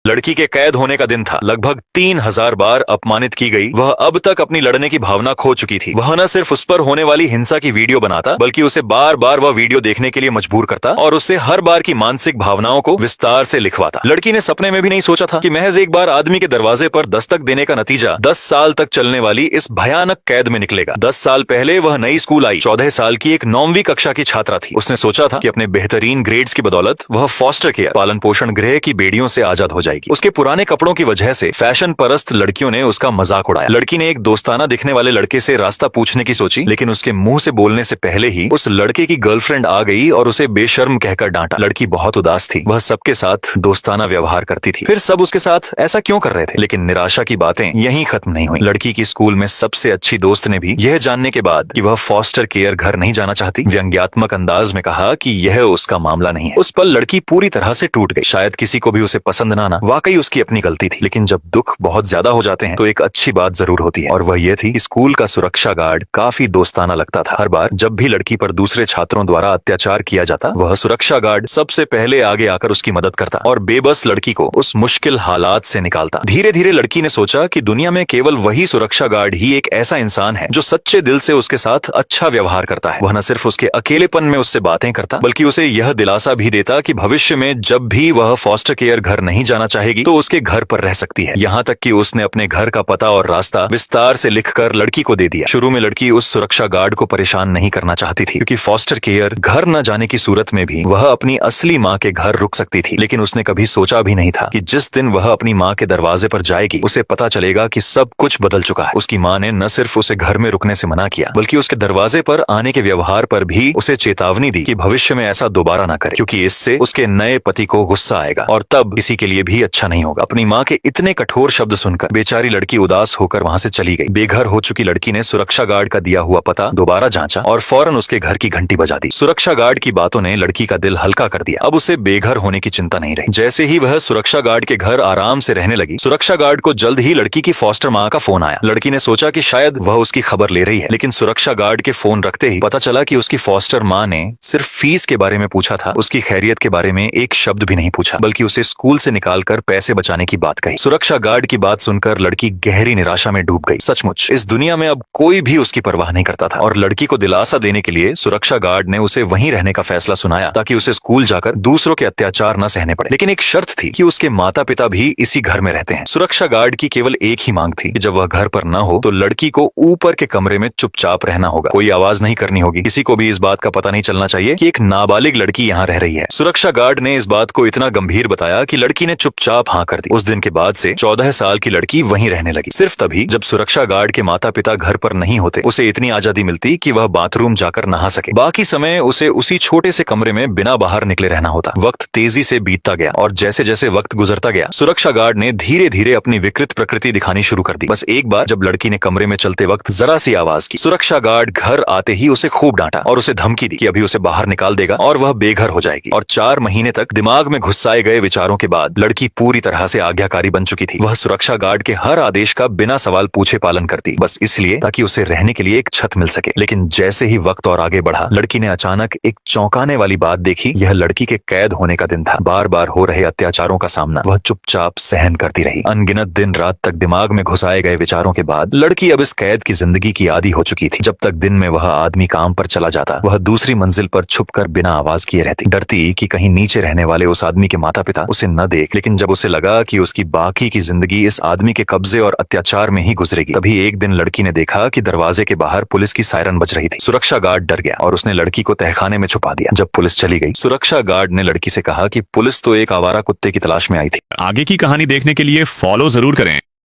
लड़की के कैद होने का दिन था। लगभग 3000 बार अपमानित की गई। वह अब तक अपनी लड़ने की भावना खो चुकी थी। वह न सिर्फ उस पर होने वाली हिंसा की वीडियो बनाता, बल्कि उसे बार बार वह वीडियो देखने के लिए मजबूर करता और उससे हर बार की मानसिक भावनाओं को विस्तार से लिखवाता। लड़की ने सपने में भी नहीं सोचा था कि महज एक बार आदमी के दरवाजे पर दस्तक देने का नतीजा 10 साल तक चलने वाली इस भयानक कैद में निकलेगा। 10 साल पहले वह नई स्कूल आई। 14 साल की एक 9वीं कक्षा की छात्रा थी। उसने सोचा था कि अपने बेहतरीन ग्रेड्स की बदौलत वह फॉस्टर केयर पालन पोषण गृह की बेड़ियों से आजाद हो जाएगी। उसके पुराने कपड़ों की वजह से फैशन परस्त लड़कियों ने उसका मजाक उड़ाया। लड़की ने एक दोस्ताना दिखने वाले लड़के से रास्ता पूछने की सोची, लेकिन उसके मुंह से बोलने से पहले ही उस लड़के की गर्लफ्रेंड आ गई और उसे बेशर्म कहकर डांटा। लड़की बहुत उदास थी। वह सबके साथ दोस्ताना व्यवहार करती थी। फिर सब उसके साथ ऐसा क्यों कर रहे थे? लेकिन निराशा की बातें यहीं खत्म नहीं हुई। लड़की की स्कूल में सबसे अच्छी दोस्त ने भी यह जानने के बाद कि वह फॉस्टर केयर घर नहीं जाना चाहती, व्यंग्यात्मक अंदाज में कहा कि यह उसका मामला नहीं है। उस पल लड़की पूरी तरह से टूट गई। शायद किसी को भी उसे पसंद ना आना वाकई उसकी अपनी गलती थी। लेकिन जब दुख बहुत ज्यादा हो जाते हैं तो एक अच्छी बात जरूर होती है, और वह यह थी कि स्कूल का सुरक्षा गार्ड काफी दोस्ताना लगता था। हर बार जब भी लड़की पर दूसरे छात्रों द्वारा अत्याचार किया जाता, वह सुरक्षा गार्ड सबसे पहले आगे आकर उसकी मदद करता और बेबस लड़की को उस मुश्किल हालात से निकालता। धीरे धीरे लड़की ने सोचा कि दुनिया में केवल वही सुरक्षा गार्ड ही एक ऐसा इंसान है जो सच्चे दिल से उसके साथ अच्छा व्यवहार करता है। वह न सिर्फ उसके अकेलेपन में उससे बातें करता, बल्कि उसे यह दिलासा भी देता कि भविष्य में जब भी वह फॉस्टर केयर घर नहीं जाना चाहेगी तो उसके घर पर रह सकती है। यहाँ तक कि उसने अपने घर का पता और रास्ता विस्तार से लिखकर लड़की को दे दिया। शुरू में लड़की उस सुरक्षा गार्ड को परेशान नहीं करना चाहती थी, क्योंकि फॉस्टर केयर घर न जाने की सूरत में भी वह अपनी असली माँ के घर रुक सकती थी। लेकिन उसने कभी सोचा भी नहीं था कि जिस दिन वह अपनी माँ के दरवाजे पर जाएगी, उसे पता चलेगा कि सब कुछ बदल चुका है। उसकी माँ ने न सिर्फ उसे घर में रुकने से मना किया, बल्कि उसके दरवाजे पर आने के व्यवहार पर भी उसे चेतावनी दी कि भविष्य में ऐसा दोबारा न करे, क्योंकि इससे उसके नए पति को गुस्सा आएगा और तब किसी के लिए भी अच्छा नहीं होगा। अपनी माँ के इतने कठोर शब्द सुनकर बेचारी लड़की उदास होकर वहाँ से चली गई। बेघर हो चुकी लड़की ने सुरक्षा गार्ड का दिया हुआ पता दोबारा जांचा और फौरन उसके घर की घंटी बजा दी। सुरक्षा गार्ड की बातों ने लड़की का दिल हल्का कर दिया। अब उसे बेघर होने की चिंता नहीं रही। जैसे ही वह सुरक्षा गार्ड के घर आराम से रहने लगी, सुरक्षा गार्ड को जल्द ही लड़की की फॉस्टर माँ का फोन आया। लड़की ने सोचा कि शायद वह उसकी खबर ले रही है, लेकिन सुरक्षा गार्ड के फोन रखते ही पता चला कि उसकी फॉस्टर माँ ने सिर्फ फीस के बारे में पूछा था। उसकी खैरियत के बारे में एक शब्द भी नहीं पूछा, बल्कि उसे स्कूल से निकालकर पैसे बचाने की बात कही। सुरक्षा गार्ड की बात सुनकर लड़की गहरी निराशा में डूब गई। सचमुच इस दुनिया में अब कोई भी उसकी परवाह नहीं करता था, और लड़की को दिलासा देने के लिए सुरक्षा गार्ड ने उसे वहीं रहने का फैसला सुनाया, ताकि उसे स्कूल जाकर दूसरों के अत्याचार न सहने पड़े। लेकिन एक शर्त थी कि उसके माता पिता भी इसी घर में रहते हैं। सुरक्षा गार्ड की केवल एक ही मांग थी कि जब वह घर पर न हो तो लड़की को ऊपर के कमरे में चुपचाप रहना होगा। कोई आवाज नहीं करनी होगी। किसी को भी इस बात का पता नहीं चलना चाहिए कि एक नाबालिग लड़की यहाँ रह रही है। सुरक्षा गार्ड ने इस बात को इतना गंभीर बताया कि लड़की ने चुपचाप हाँ कर दी। उस दिन के बाद से 14 साल की लड़की वहीं रहने लगी। सिर्फ तभी जब सुरक्षा गार्ड के माता पिता घर पर नहीं होते, उसे इतनी आजादी मिलती कि वह बाथरूम जाकर नहा सके। बाकी समय उसे उसी छोटे से कमरे में बिना बाहर निकले रहना होता। वक्त तेजी से बीतता गया, और जैसे जैसे वक्त गुजरता गया, सुरक्षा गार्ड ने धीरे धीरे अपनी विकृत प्रकृति दिखानी शुरू कर दी। बस एक बार जब लड़की ने कमरे में चलते वक्त जरा सी आवाज की, सुरक्षा गार्ड घर आते ही उसे खूब डांटा और उसे धमकी दी कि अभी उसे बाहर निकाल देगा और वह बेघर हो जाएगी। और 4 महीने तक दिमाग में घुसाए गए विचारों के बाद लड़की पूरी तरह से आज्ञाकारी बन चुकी थी। वह सुरक्षा गार्ड के हर आदेश का बिना सवाल पूछे पालन करती, बस इसलिए ताकि उसे रहने के लिए एक छत मिल सके। लेकिन जैसे ही वक्त और आगे बढ़ा, लड़की ने अचानक एक चौंकाने वाली बात देखी। यह लड़की के कैद होने का दिन था। बार बार हो रहे अत्याचारों का सामना वह चुपचाप सहन करती रही। अनगिनत दिन रात तक दिमाग में घुसाए गए विचारों के बाद लड़की अब इस कैद की जिंदगी की आदी हो चुकी थी। जब तक दिन में वह आदमी काम पर चला जाता, वह दूसरी मंजिल पर छुपकर बिना आवाज किए रहती, डरती कि कहीं नीचे रहने वाले उस आदमी के माता पिता उसे न देख। लेकिन जब उसे लगा कि उसकी बाकी की जिंदगी इस आदमी के कब्जे और अत्याचार में ही गुजरेगी, तभी एक दिन लड़की ने देखा कि दरवाजे के बाहर पुलिस की सायरन बज रही थी। सुरक्षा गार्ड डर गया और उसने लड़की को तहखाने में छुपा दिया। जब पुलिस चली गई, सुरक्षा गार्ड ने लड़की से कहा कि पुलिस तो एक आवारा कुत्ते की तलाश में आई थी। आगे की कहानी देखने के लिए फॉलो जरूर करें।